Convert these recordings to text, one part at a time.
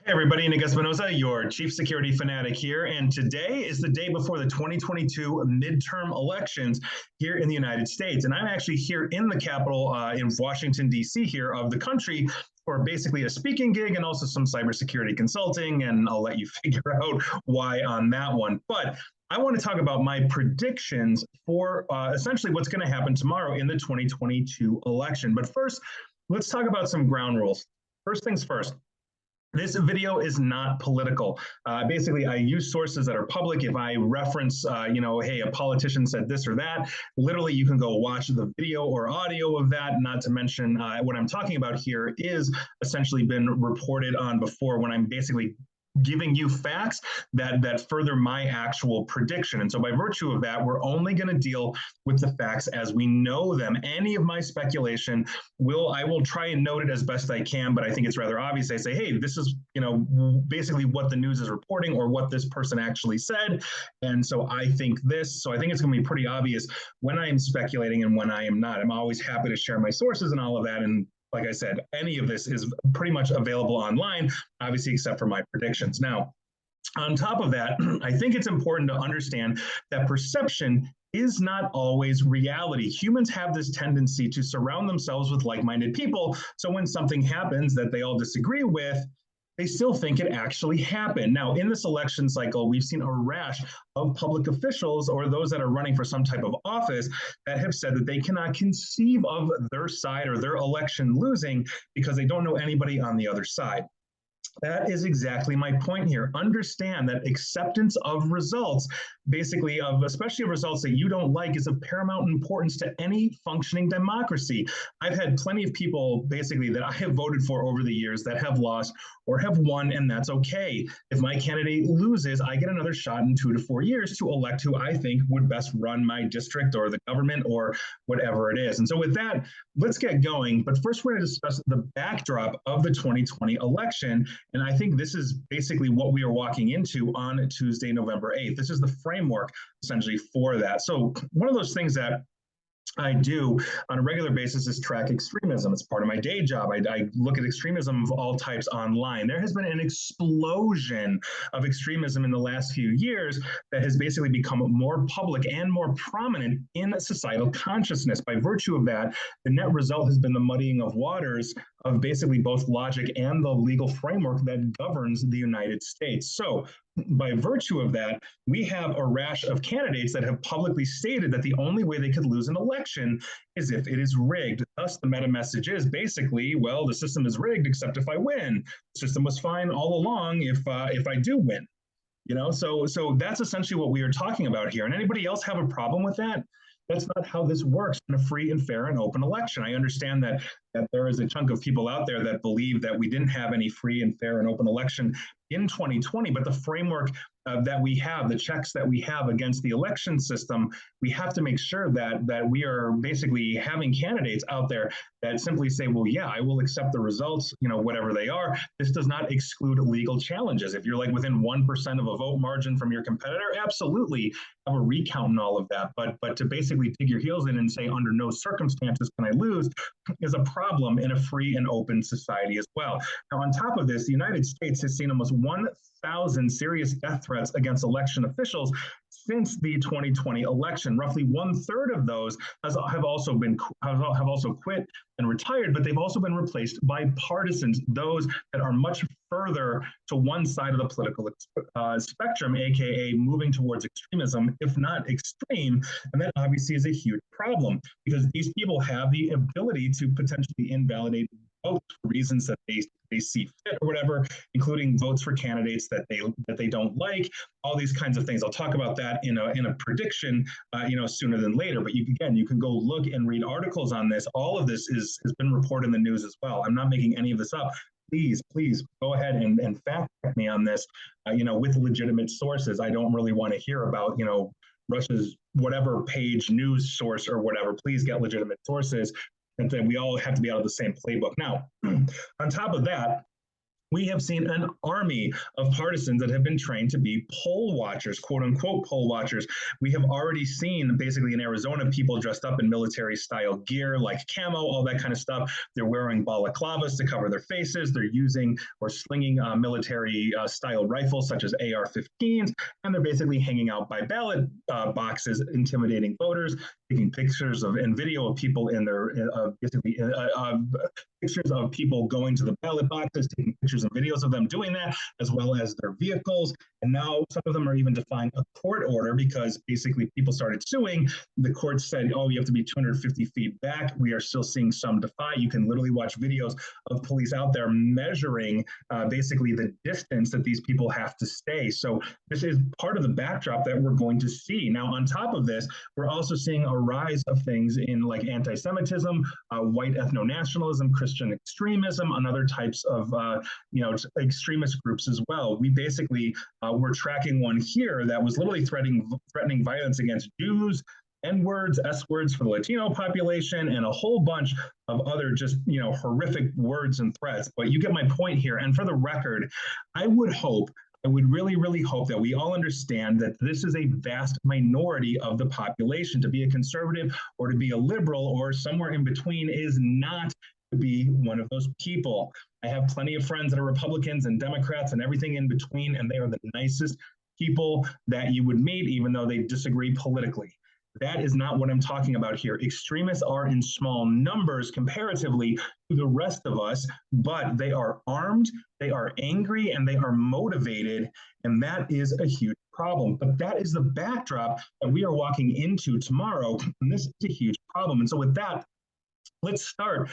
Hey everybody, Nick Espinosa, your chief security fanatic here, and today is the day before the 2022 midterm elections here in the United States. And I'm actually here in the Capitol in Washington, D.C. here of the country for basically a speaking gig and also some cybersecurity consulting, and I'll let you figure out why on that one. But I want to talk about my predictions for essentially what's going to happen tomorrow in the 2022 election. But first, let's talk about some ground rules. First things first. This video is not political. Basically, I use sources that are public. If I reference, hey, a politician said this or that, literally you can go watch the video or audio of that, not to mention what I'm talking about here is essentially been reported on before when I'm basically giving you facts that further my actual prediction. And so by virtue of that, we're only going to deal with the facts as we know them. Any of my speculation I will try and note it as best I can, but I think it's rather obvious. I say, hey, this is, basically what the news is reporting or what this person actually said. And so I think this, so I think it's going to be pretty obvious when I am speculating and when I am not. I'm always happy to share my sources and all of that. And like I said, any of this is pretty much available online, obviously, except for my predictions. Now, on top of that, I think it's important to understand that perception is not always reality. Humans have this tendency to surround themselves with like-minded people. So when something happens that they all disagree with, they still think it actually happened. Now, in this election cycle, we've seen a rash of public officials or those that are running for some type of office that have said that they cannot conceive of their side or their election losing because they don't know anybody on the other side. That is exactly my point here. Understand that acceptance of results, basically especially of results that you don't like, is of paramount importance to any functioning democracy. I've had plenty of people basically that I have voted for over the years that have lost or have won, and that's okay. If my candidate loses, I get another shot in 2 to 4 years to elect who I think would best run my district or the government or whatever it is. And so with that, let's get going. But first, we're going to discuss the backdrop of the 2020 election. And I think this is basically what we are walking into on Tuesday, November 8th. This is the framework essentially for that. So one of those things that I do on a regular basis is track extremism. It's part of my day job. I look at extremism of all types online. There has been an explosion of extremism in the last few years that has basically become more public and more prominent in societal consciousness. By virtue of that, the net result has been the muddying of waters of basically both logic and the legal framework that governs the United States. So by virtue of that, we have a rash of candidates that have publicly stated that the only way they could lose an election is if it is rigged. Thus, the meta message is basically, well, the system is rigged except if I win. The system was fine all along if I do win. So that's essentially what we are talking about here. And anybody else have a problem with that? That's not how this works in a free and fair and open election. I understand that there is a chunk of people out there that believe that we didn't have any free and fair and open election in 2020, but the framework that we have, the checks that we have against the election system, we have to make sure that we are basically having candidates out there that simply say, well, yeah, I will accept the results, whatever they are. This does not exclude legal challenges. If you're like within 1% of a vote margin from your competitor, absolutely have a recount and all of that. But to basically dig your heels in and say, under no circumstances can I lose, is a problem in a free and open society as well. Now, on top of this, the United States has seen almost 1,000 serious death threats against election officials since the 2020 election. Roughly 1/3 of those have also quit and retired, but they've also been replaced by partisans, those that are much further to one side of the political spectrum, aka moving towards extremism, if not extreme. And that obviously is a huge problem because these people have the ability to potentially invalidate votes for reasons that they see fit or whatever, including votes for candidates that they don't like, all these kinds of things. I'll talk about that in a prediction, sooner than later. But you can go look and read articles on this. All of this has been reported in the news as well. I'm not making any of this up. Please go ahead and fact check me on this, with legitimate sources. I don't really want to hear about, Russia's whatever page news source or whatever. Please get legitimate sources. And then we all have to be out of the same playbook. Now, on top of that, We have seen an army of partisans that have been trained to be poll watchers, quote unquote poll watchers. We have already seen basically in Arizona people dressed up in military style gear like camo, all that kind of stuff. They're wearing balaclavas to cover their faces. They're using or slinging military style rifles such as AR-15s, and they're basically hanging out by ballot boxes, intimidating voters, taking pictures of and video of people in their pictures of people going to the ballot boxes, taking pictures and videos of them doing that, as well as their vehicles. And now some of them are even defying a court order because basically people started suing. The court said, oh, you have to be 250 feet back. We are still seeing some defy. You can literally watch videos of police out there measuring basically the distance that these people have to stay. So this is part of the backdrop that we're going to see. Now, on top of this, we're also seeing a rise of things in like anti-Semitism, white ethno-nationalism, Christian extremism, and other types of extremist groups as well. We basically were tracking one here that was literally threatening violence against Jews, N-words, S-words for the Latino population, and a whole bunch of other just, horrific words and threats. But you get my point here. And for the record, I would really, really hope that we all understand that this is a vast minority of the population. To be a conservative or to be a liberal or somewhere in between is not to be one of those people. I have plenty of friends that are Republicans and Democrats and everything in between, and they are the nicest people that you would meet, even though they disagree politically. That is not what I'm talking about here. Extremists are in small numbers comparatively to the rest of us, but they are armed, they are angry, and they are motivated, and that is a huge problem. But that is the backdrop that we are walking into tomorrow, and this is a huge problem. And so with that, let's start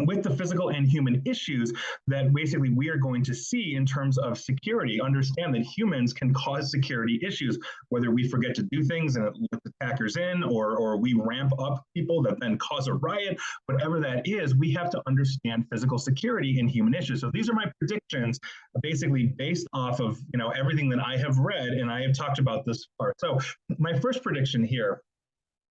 with the physical and human issues that basically we are going to see in terms of security. Understand that humans can cause security issues, whether we forget to do things and it lets attackers in, or we ramp up people that then cause a riot, whatever that is, we have to understand physical security and human issues. So these are my predictions, basically based off of everything that I have read and I have talked about this part. So my first prediction here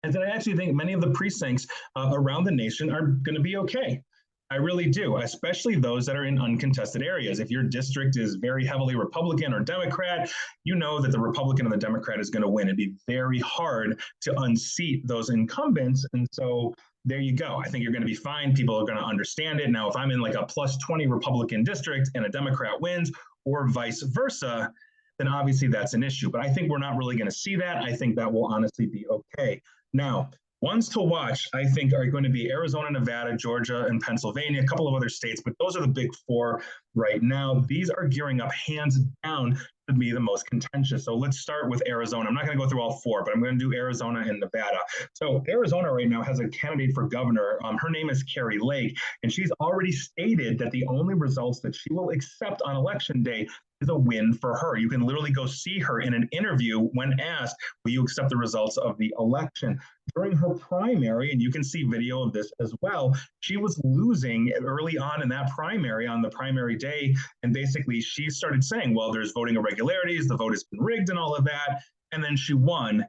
is that I actually think many of the precincts around the nation are going to be okay. I really do, especially those that are in uncontested areas. If your district is very heavily Republican or Democrat, you know that the Republican and the Democrat is going to win. It'd be very hard to unseat those incumbents. And so there you go. I think you're going to be fine. People are going to understand it. Now, if I'm in like a plus 20 Republican district and a Democrat wins, or vice versa, then obviously that's an issue. But I think we're not really going to see that. I think that will honestly be okay. Now, ones to watch, I think, are going to be Arizona, Nevada, Georgia, and Pennsylvania, a couple of other states, but those are the big four right now. These are gearing up hands down to be the most contentious. So let's start with Arizona. I'm not going to go through all four, but I'm going to do Arizona and Nevada. So Arizona right now has a candidate for governor. Her name is Carrie Lake, and she's already stated that the only results that she will accept on election day is a win for her. You can literally go see her in an interview when asked, will you accept the results of the election? During her primary, and you can see video of this as well, she was losing early on in that primary on the primary day. And basically she started saying, well, there's voting irregularities, the vote has been rigged and all of that. And then she won.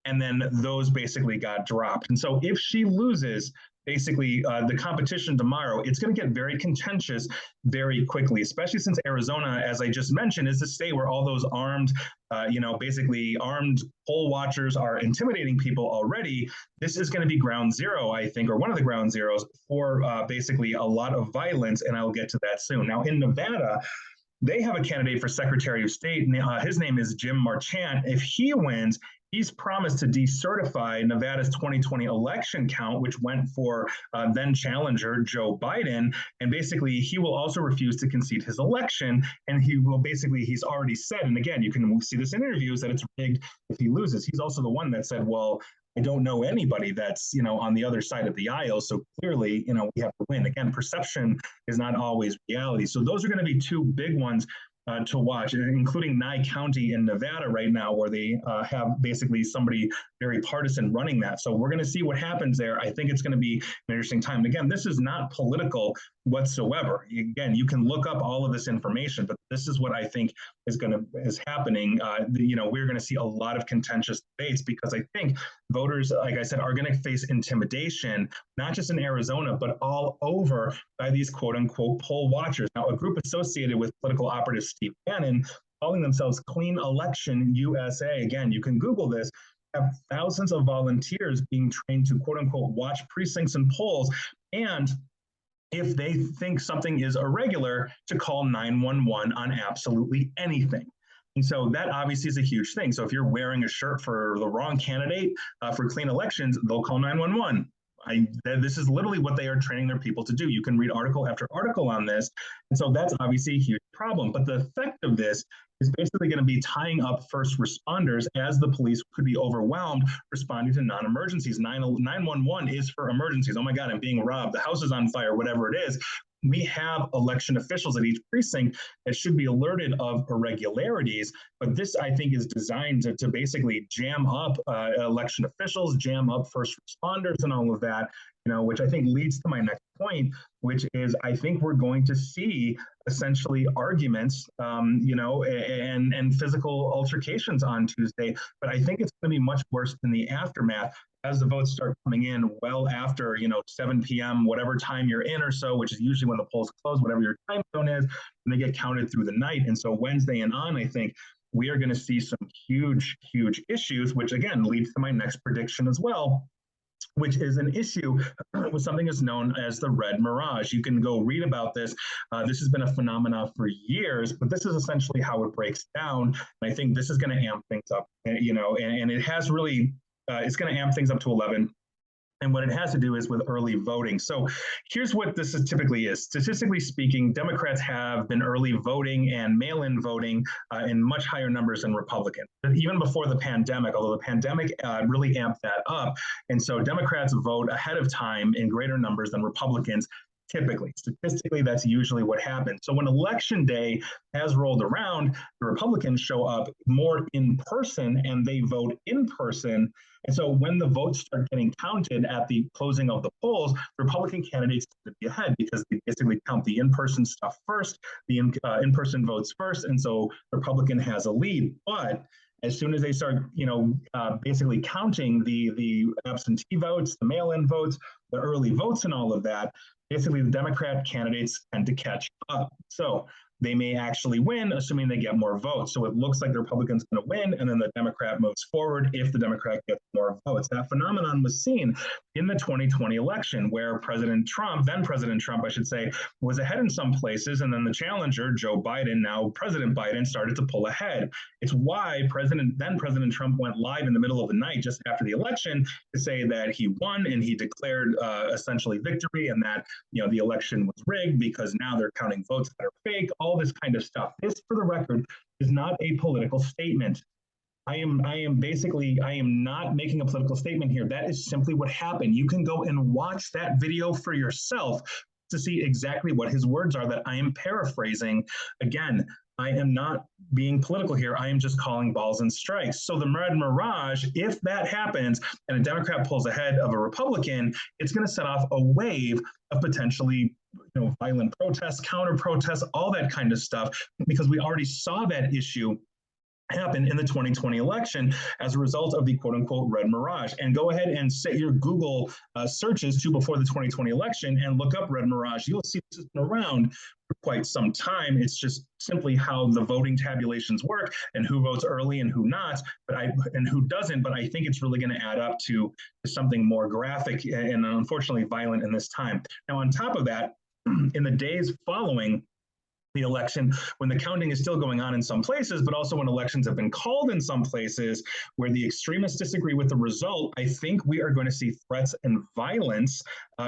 And then those basically got dropped. And so if she loses, basically the competition tomorrow, it's going to get very contentious very quickly, especially since Arizona, as I just mentioned, is the state where all those armed, basically armed poll watchers are intimidating people already. This is going to be ground zero, I think, or one of the ground zeros for basically a lot of violence. And I'll get to that soon. Now in Nevada, they have a candidate for Secretary of State. His name is Jim Marchant. If he wins, he's promised to decertify Nevada's 2020 election count, which went for then challenger Joe Biden. And basically, he will also refuse to concede his election. And he will basically, he's already said, and again, you can see this in interviews, that it's rigged if he loses. He's also the one that said, well, I don't know anybody that's, on the other side of the aisle. So clearly, we have to win. Again, perception is not always reality. So those are going to be two big ones to watch, including Nye County in Nevada right now, where they have basically somebody very partisan running that. So we're going to see what happens there. I think it's going to be an interesting time. And again, this is not political whatsoever. Again, you can look up all of this information, but This is what I think is happening. We're going to see a lot of contentious debates because I think voters, like I said, are going to face intimidation, not just in Arizona, but all over by these quote unquote poll watchers. Now, a group associated with political operative Steve Bannon, calling themselves Clean Election USA. Again, you can Google this. Have thousands of volunteers being trained to quote unquote watch precincts and polls, and if they think something is irregular, to call 911 on absolutely anything. And so that obviously is a huge thing. So if you're wearing a shirt for the wrong candidate for clean elections, they'll call 911. This is literally what they are training their people to do. You can read article after article on this. And so that's obviously a huge problem. But the effect of this is basically going to be tying up first responders as the police could be overwhelmed responding to non-emergencies. 911 is for emergencies. Oh my God, I'm being robbed. The house is on fire, whatever it is. We have election officials at each precinct that should be alerted of irregularities, but this, I think, is designed to basically jam up election officials, jam up first responders and all of that, which I think leads to my next point, which is I think we're going to see essentially arguments, and physical altercations on Tuesday, but I think it's going to be much worse in the aftermath as the votes start coming in well after, 7 p.m., whatever time you're in or so, which is usually when the polls close, whatever your time zone is, and they get counted through the night. And so Wednesday and on, I think we are going to see some huge, huge issues, which again leads to my next prediction as well, which is an issue with something that's known as the red mirage. You can go read about this. This has been a phenomenon for years, but this is essentially how it breaks down. And I think this is going to amp things up, and it has really, it's going to amp things up to 11. And what it has to do is with early voting. So here's what this typically is. Statistically speaking, Democrats have been early voting and mail-in voting in much higher numbers than Republicans. Even before the pandemic, although the pandemic really amped that up. And so Democrats vote ahead of time in greater numbers than Republicans. Typically, statistically, that's usually what happens. So when election day has rolled around, the Republicans show up more in person and they vote in person. And so when the votes start getting counted at the closing of the polls, Republican candidates tend to be ahead because they basically count the in-person stuff first, the in-person votes first, and so Republican has a lead. But as soon as they start, basically counting the absentee votes, the mail-in votes, the early votes and all of that, basically the Democrat candidates tend to catch up. So they may actually win, assuming they get more votes. So it looks like the Republican's going to win, and then the Democrat moves forward if the Democrat gets more votes. That phenomenon was seen in the 2020 election, where President Trump, then President Trump, I should say, was ahead in some places, and then the challenger, Joe Biden, now President Biden, started to pull ahead. It's why then President Trump went live in the middle of the night just after the election to say that he won and he declared essentially victory, and that the election was rigged because now they're counting votes that are fake, all this kind of stuff. This, for the record, is not a political statement. I am not making a political statement here. That is simply what happened. You can go and watch that video for yourself to see exactly what his words are that I am paraphrasing. Again, I am not being political here. I am just calling balls and strikes. So the red mirage, if that happens and a Democrat pulls ahead of a Republican, it's going to set off a wave of potentially violent protests, counter protests, all that kind of stuff, because we already saw that issue happen in the 2020 election as a result of the quote unquote red mirage. And go ahead and set your Google searches to before the 2020 election and look up red mirage. You'll see this has been around for quite some time. It's just simply how the voting tabulations work and who votes early and who not, and who doesn't. But I think it's really going to add up to something more graphic and unfortunately violent in this time. Now, on top of that, in the days following the election, when the counting is still going on in some places, but also when elections have been called in some places where the extremists disagree with the result, I think we are going to see threats and violence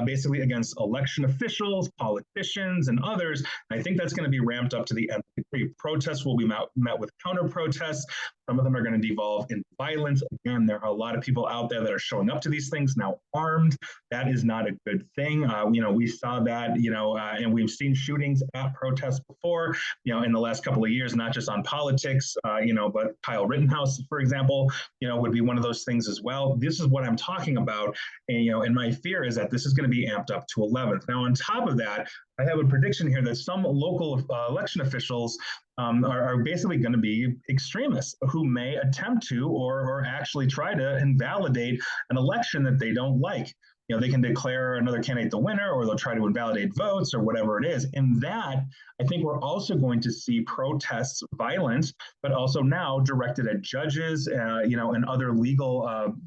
basically against election officials, politicians, and others. And I think that's going to be ramped up to the nth degree. Protests will be met with counter protests. Some of them are going to devolve in violence. Again, there are a lot of people out there that are showing up to these things now armed. That is not a good thing. We saw that, and we've seen shootings at protests before, in the last couple of years, not just on politics, but Kyle Rittenhouse, for example, would be one of those things as well. This is what I'm talking about. And my fear is that this is going to be amped up to 11th. Now, on top of that, I have a prediction here that some local election officials are basically going to be extremists who may attempt to or actually try to invalidate an election that they don't like. They can declare another candidate the winner, or they'll try to invalidate votes or whatever it is. And that, I think we're also going to see protests, violence, but also now directed at judges, and other legal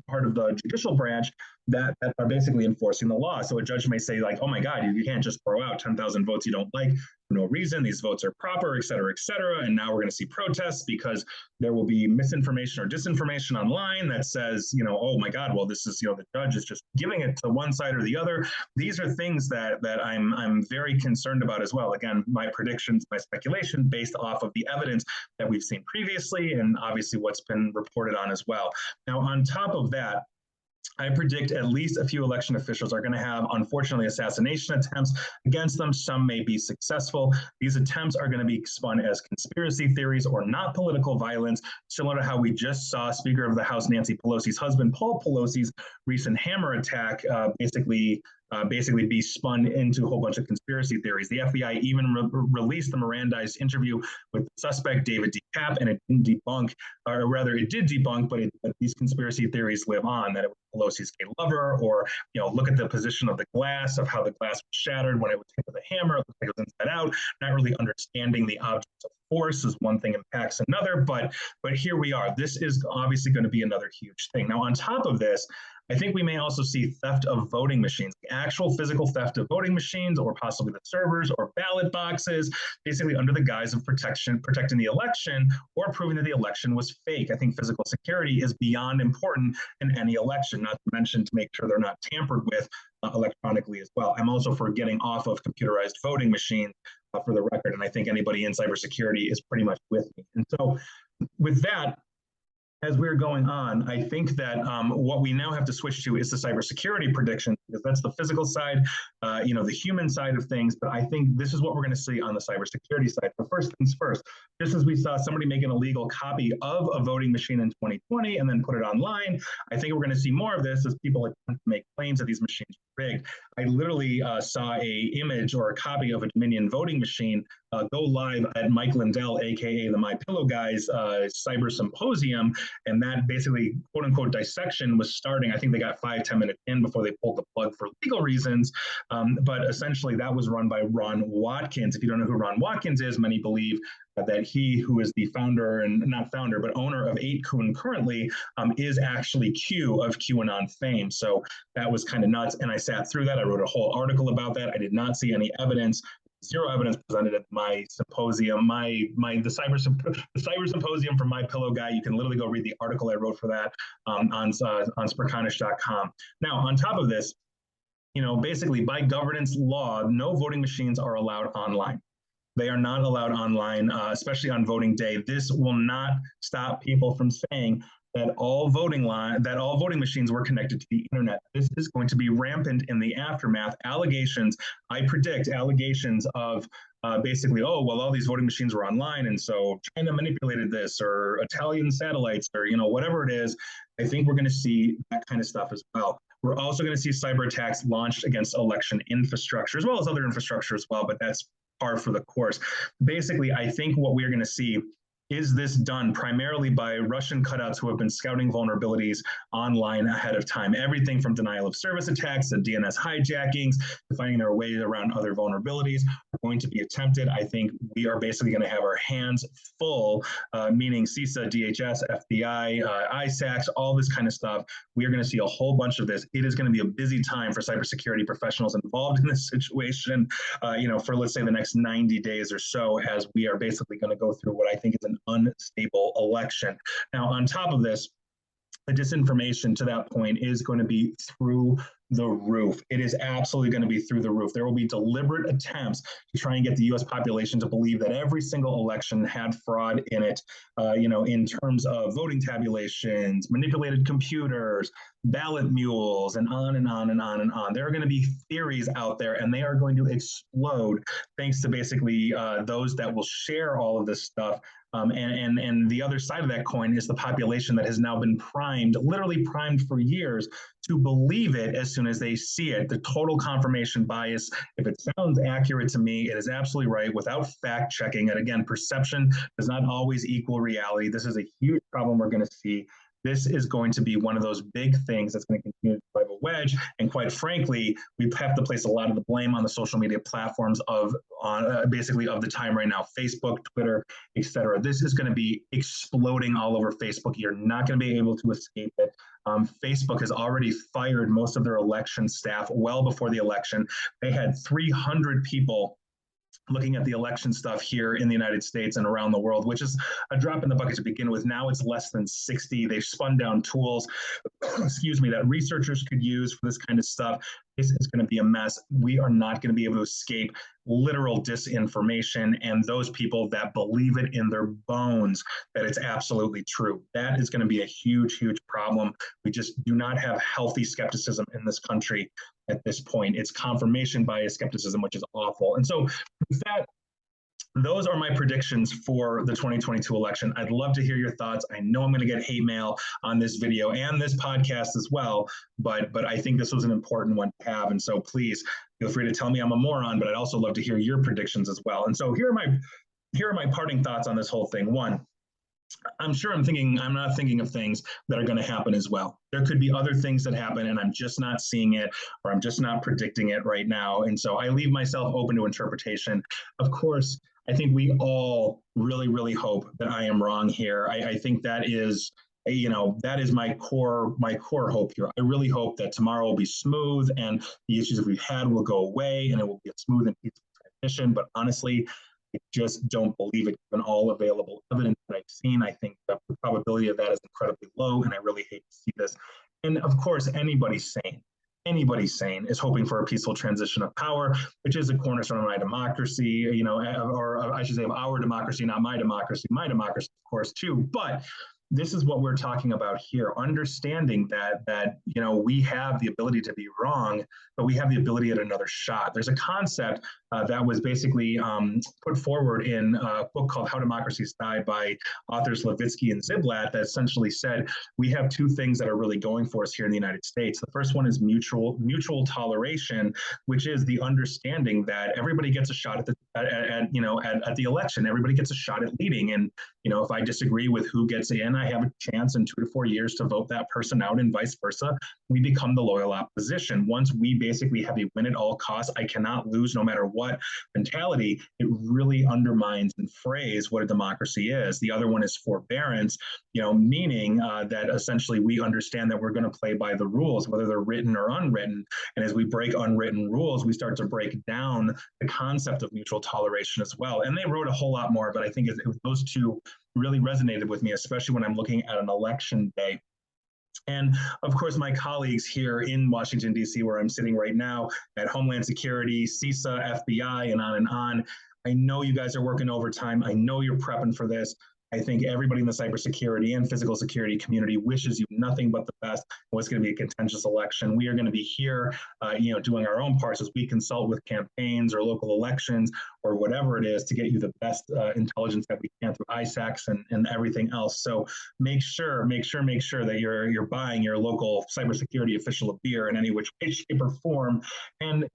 part of the judicial branch that are basically enforcing the law. So a judge may say, like, oh my God, you can't just throw out 10,000 votes you don't like for no reason. These votes are proper, et cetera, et cetera. And now we're going to see protests because there will be misinformation or disinformation online that says, oh my God, well, this is, the judge is just giving it to one side or the other. These are things that I'm very concerned about as well. Again, my predictions, my speculation based off of the evidence that we've seen previously and obviously what's been reported on as well. Now, on top of that, I predict at least a few election officials are going to have, unfortunately, assassination attempts against them. Some may be successful. These attempts are going to be spun as conspiracy theories or not political violence, similar to how we just saw Speaker of the House Nancy Pelosi's husband, Paul Pelosi's recent hammer attack basically be spun into a whole bunch of conspiracy theories. The FBI even released the Mirandized interview with the suspect, David DeCap, and it didn't debunk, or rather it did debunk, but these conspiracy theories live on, that it was Pelosi's gay lover, or, look at the position of the glass, of how the glass was shattered when it was hit with a hammer, it looked like it was inside out, not really understanding the objects of force is one thing impacts another, but here we are. This is obviously going to be another huge thing. Now, on top of this, I think we may also see theft of voting machines, actual physical theft of voting machines, or possibly the servers or ballot boxes, basically under the guise of protecting the election or proving that the election was fake. I think physical security is beyond important in any election, not to mention to make sure they're not tampered with electronically as well. I'm also for getting off of computerized voting machines for the record, and I think anybody in cybersecurity is pretty much with me. And so with that, as we're going on, I think that what we now have to switch to is the cybersecurity prediction, because that's the physical side, the human side of things. But I think this is what we're going to see on the cybersecurity side. But first things first, just as we saw somebody make an illegal copy of a voting machine in 2020 and then put it online, I think we're going to see more of this as people attempt to make claims that these machines are rigged. I literally saw a image or a copy of a Dominion voting machine go live at Mike Lindell, aka the My Pillow Guys Cyber Symposium, and that basically, quote unquote, dissection was starting. I think they got 5-10 minutes in before they pulled the plug for legal reasons. But essentially, that was run by Ron Watkins. If you don't know who Ron Watkins is, many believe that he, who is the founder and not founder, but owner of 8kun currently, is actually Q of QAnon fame. So that was kind of nuts. And I sat through that. I wrote a whole article about that. I did not see any evidence. Zero evidence presented at my symposium, the cyber symposium from My Pillow Guy. You can literally go read the article I wrote for that on Sperkanish.com. Now, on top of this, basically by governance law, no voting machines are allowed online. They are not allowed online, especially on voting day. This will not stop people from saying that all voting machines were connected to the internet. This is going to be rampant in the aftermath. I predict allegations of basically, oh, well, all these voting machines were online, and so China manipulated this, or Italian satellites, or whatever it is. I think we're going to see that kind of stuff as well. We're also going to see cyber attacks launched against election infrastructure, as well as other infrastructure as well, but that's par for the course. Basically, I think what we're going to see is this done primarily by Russian cutouts who have been scouting vulnerabilities online ahead of time? Everything from denial of service attacks to DNS hijackings to finding their way around other vulnerabilities are going to be attempted. I think we are basically going to have our hands full, meaning CISA, DHS, FBI, ISACs, all this kind of stuff. We are going to see a whole bunch of this. It is going to be a busy time for cybersecurity professionals involved in this situation, for let's say the next 90 days or so, as we are basically going to go through what I think is an unstable election. Now, on top of this, the disinformation to that point is going to be through the roof. It is absolutely going to be through the roof. There will be deliberate attempts to try and get the U.S. population to believe that every single election had fraud in it, in terms of voting tabulations, manipulated computers, ballot mules, and on and on and on and on. There are going to be theories out there, and they are going to explode thanks to basically those that will share all of this stuff. And the other side of that coin is the population that has now been primed, literally primed for years, to believe it as soon as they see it. The total confirmation bias, if it sounds accurate to me, it is absolutely right without fact checking it. Again, perception does not always equal reality. This is a huge problem we're going to see. This is going to be one of those big things that's going to continue to drive a wedge. And quite frankly, we have to place a lot of the blame on the social media platforms basically of the time right now, Facebook, Twitter, etc. This is going to be exploding all over Facebook. You're not going to be able to escape it. Facebook has already fired most of their election staff well before the election. They had 300 people looking at the election stuff here in the United States and around the world, which is a drop in the bucket to begin with. Now it's less than 60. They've spun down tools, that researchers could use for this kind of stuff. This is going to be a mess. We are not going to be able to escape literal disinformation and those people that believe it in their bones that it's absolutely true. That is going to be a huge, huge problem. We just do not have healthy skepticism in this country at this point. It's confirmation bias skepticism, which is awful. And so with that, those are my predictions for the 2022 election. I'd love to hear your thoughts. I know I'm going to get hate mail on this video and this podcast as well, but I think this was an important one to have. And so please feel free to tell me I'm a moron, but I'd also love to hear your predictions as well. And so here are my parting thoughts on this whole thing. One, I'm not thinking of things that are going to happen as well. There could be other things that happen and I'm just not seeing it, or I'm just not predicting it right now. And so I leave myself open to interpretation. Of course, I think we all really, really hope that I am wrong here. I think that is my core hope here. I really hope that tomorrow will be smooth and the issues that we've had will go away and it will be a smooth and peaceful transition. But honestly, I just don't believe it given all available evidence that I've seen. I think the probability of that is incredibly low, and I really hate to see this. And of course, anybody sane is hoping for a peaceful transition of power, which is a cornerstone of my democracy, or I should say of our democracy, not my democracy, of course, too. But this is what we're talking about here, understanding that we have the ability to be wrong, but we have the ability at another shot. There's a concept that was basically put forward in a book called How Democracies Die by authors Levitsky and Ziblatt that essentially said we have two things that are really going for us here in the United States. The first one is mutual toleration, which is the understanding that everybody gets a shot at the election. Everybody gets a shot at leading, and if I disagree with who gets in, I have a chance in 2 to 4 years to vote that person out, and vice versa. We become the loyal opposition. Once we basically have a win at all costs, I cannot lose no matter what mentality, it really undermines and frays what a democracy is. The other one is forbearance, meaning that essentially we understand that we're going to play by the rules, whether they're written or unwritten. And as we break unwritten rules, we start to break down the concept of mutual toleration as well. And they wrote a whole lot more, but I think those two really resonated with me, especially when I'm looking at an election day. And of course, my colleagues here in Washington, D.C., where I'm sitting right now at Homeland Security, CISA, FBI, and on and on. I know you guys are working overtime. I know you're prepping for this. I think everybody in the cybersecurity and physical security community wishes you nothing but the best. What's going to be a contentious election. We are going to be here, doing our own parts as we consult with campaigns or local elections or whatever it is to get you the best intelligence that we can through ISACs and everything else. So make sure that you're buying your local cybersecurity official a beer in any which way, shape, or form. And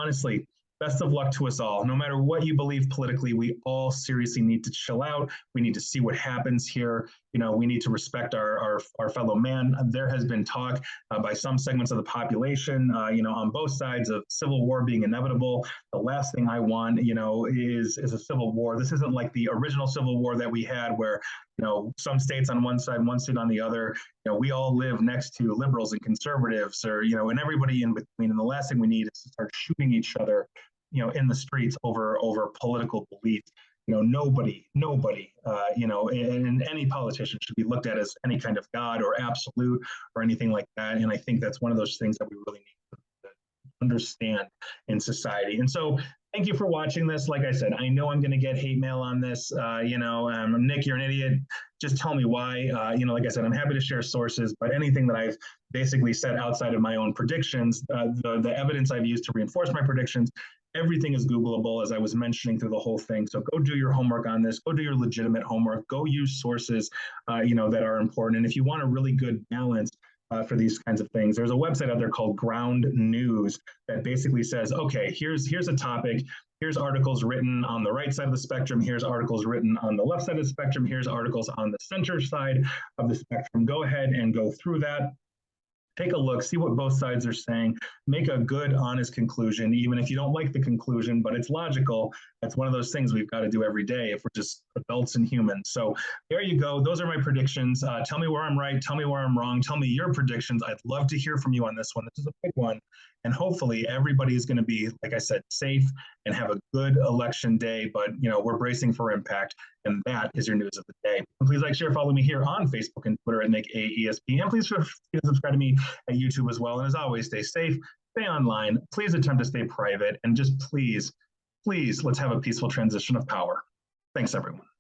honestly, best of luck to us all. No matter what you believe politically, we all seriously need to chill out. We need to see what happens here. We need to respect our fellow man. There has been talk by some segments of the population, on both sides of civil war being inevitable. The last thing I want, is a civil war. This isn't like the original civil war that we had where, some states on one side, one state on the other. We all live next to liberals and conservatives and everybody in between. And the last thing we need is to start shooting each other in the streets over political beliefs. Nobody, and any politician should be looked at as any kind of God or absolute or anything like that. And I think that's one of those things that we really need understand in society. And so thank you for watching this. Like I said, I know I'm going to get hate mail on this. Nick, you're an idiot. Just tell me why. Like I said, I'm happy to share sources, but anything that I've basically said outside of my own predictions, the evidence I've used to reinforce my predictions, everything is Googleable, as I was mentioning through the whole thing. So go do your homework on this. Go do your legitimate homework. Go use sources, that are important. And if you want a really good balance for these kinds of things, there's a website out there called Ground News that basically says, okay, here's a topic. Here's articles written on the right side of the spectrum. Here's articles written on the left side of the spectrum. Here's articles on the center side of the spectrum. Go ahead and go through that. Take a look, see what both sides are saying, make a good, honest conclusion, even if you don't like the conclusion, but it's logical. That's one of those things we've got to do every day if we're just adults and humans. So there you go. Those are my predictions. Tell me where I'm right. Tell me where I'm wrong. Tell me your predictions. I'd love to hear from you on this one. This is a big one. And hopefully everybody is going to be, like I said, safe and have a good election day. But, we're bracing for impact. And that is your news of the day. And please like, share, follow me here on Facebook and Twitter at NickAESP. And please feel free to subscribe to me at YouTube as well. And as always, stay safe, stay online. Please attempt to stay private. And just please, let's have a peaceful transition of power. Thanks, everyone.